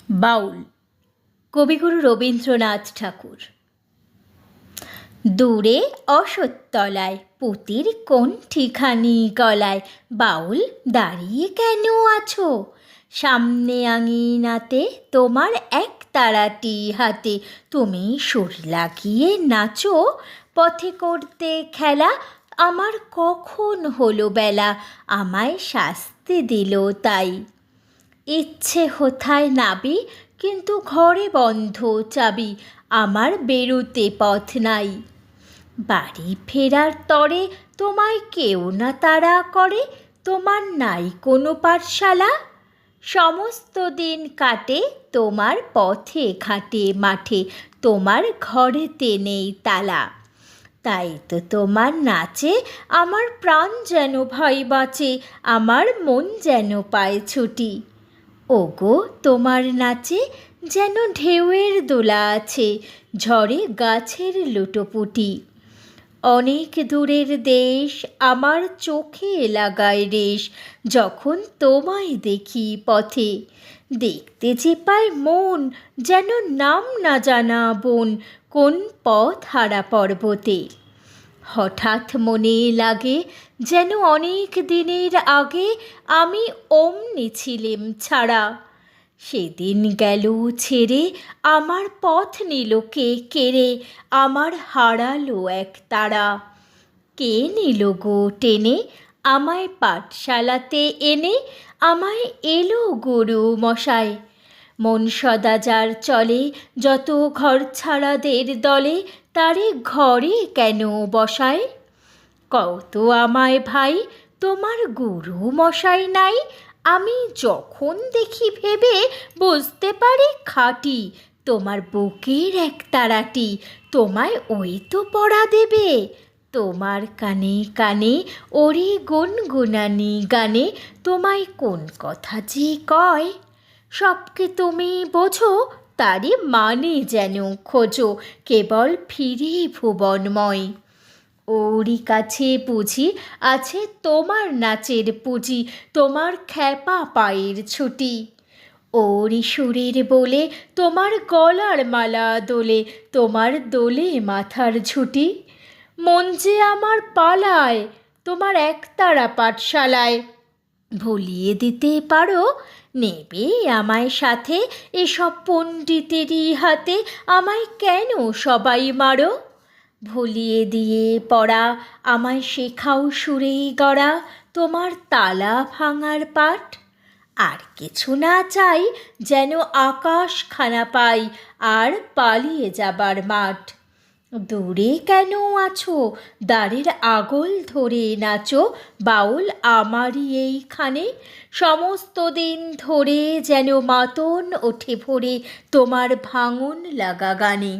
বাউল কবিগুরু রবীন্দ্রনাথ ঠাকুর। দূরে অশ্বত্থতলায় পুতির কণ্ঠিখানি গলায়, বাউল দাঁড়িয়ে কেন আছো? সামনে আঙিনাতে তোমার এক তারাটি হাতে, তুমি সুর লাগিয়ে নাচো। পথে করতে খেলা, আমার কখন হলো বেলা, আমায় শাস্তি দিল তাই। ইচ্ছে হোথায় নাবি, কিন্তু ঘরে বন্ধ চাবি, আমার বেরুতে পথ নাই। বাড়ি ফেরার তরে তোমায় কেউ না তাড়া করে, তোমার নাই কোনো পাঠশালা। সমস্ত দিন কাটে তোমার পথে ঘাটে মাঠে, তোমার ঘরেতে নেই তালা। তাই তো তোমার নাচে আমার প্রাণ যেন ভয় বাঁচে, আমার মন যেন পায় ছুটি। ওগো তোমার নাচে যেন ঢেউয়ের দোলা আছে, ঝড়ে গাছের লুটোপুটি। অনেক দূরের দেশ আমার চোখে লাগায় রেশ, যখন তোমায় দেখি পথে। দেখতে যে পায় মন যেন নাম না জানা বন, কোন পথ হারা পর্বতে। হঠাৎ মনে লাগে যেন অনেক দিনের আগে আমি অমনি ছিলেম ছাড়া। সেদিন গেল ছেড়ে, আমার পথ নিল কে কেড়ে, আমার হারালো এক তারা। কে নিল গো টেনে আমায় পাঠশালাতে এনে, আমায় এলো গুরু মশাই। মন সদা যার চলে, যত ঘর ছাড়াদের দলে, তারে ঘরে কেন বসায়? কত আমায় ভাই, তোমার গুরু মশাই নাই। আমি যখন দেখি ভেবে বুঝতে পারি খাঁটি, তোমার বুকের এক তারাটি, তোমায় ওই তো পড়া দেবে। তোমার কানে কানে ওরে গুনগুনানি গানে, তোমায় কোন কথা যে কয়। সবকে তুমি বোঝো, তারই মানে যেন খোঁজো, কেবল ফিরে ভুবনময়। ওরই কাছে বুঝি আছে তোমার নাচের পুঁজি, তোমার খ্যাপা পায়ের ছুটি। ওরই সুরের বলে তোমার গলার মালা দোলে, তোমার দোলে মাথার ঝুঁটি। মন যে আমার পালায় তোমার একতারা পাঠশালায়, ভুলিয়ে দিতে পারো? নেবে আমায় সাথে, এসব পণ্ডিতেরই হাতে, আমায় কেন সবাই মারো? ভুলিয়ে দিয়ে পড়া, আমায় শেখাও সুরে গড়া, তোমার তালা ভাঙার পাঠ। আর কিছু না চাই, যেন আকাশখানা পাই, আর পালিয়ে যাবার মাঠ। দূরে কেন আছো, দ্বারের আগল ধরে নাচো, বাউল আমারই এইখানে। সমস্ত দিন ধরে যেন মাতন ওঠে ভোরে, তোমার ভাঙন লাগা গানে।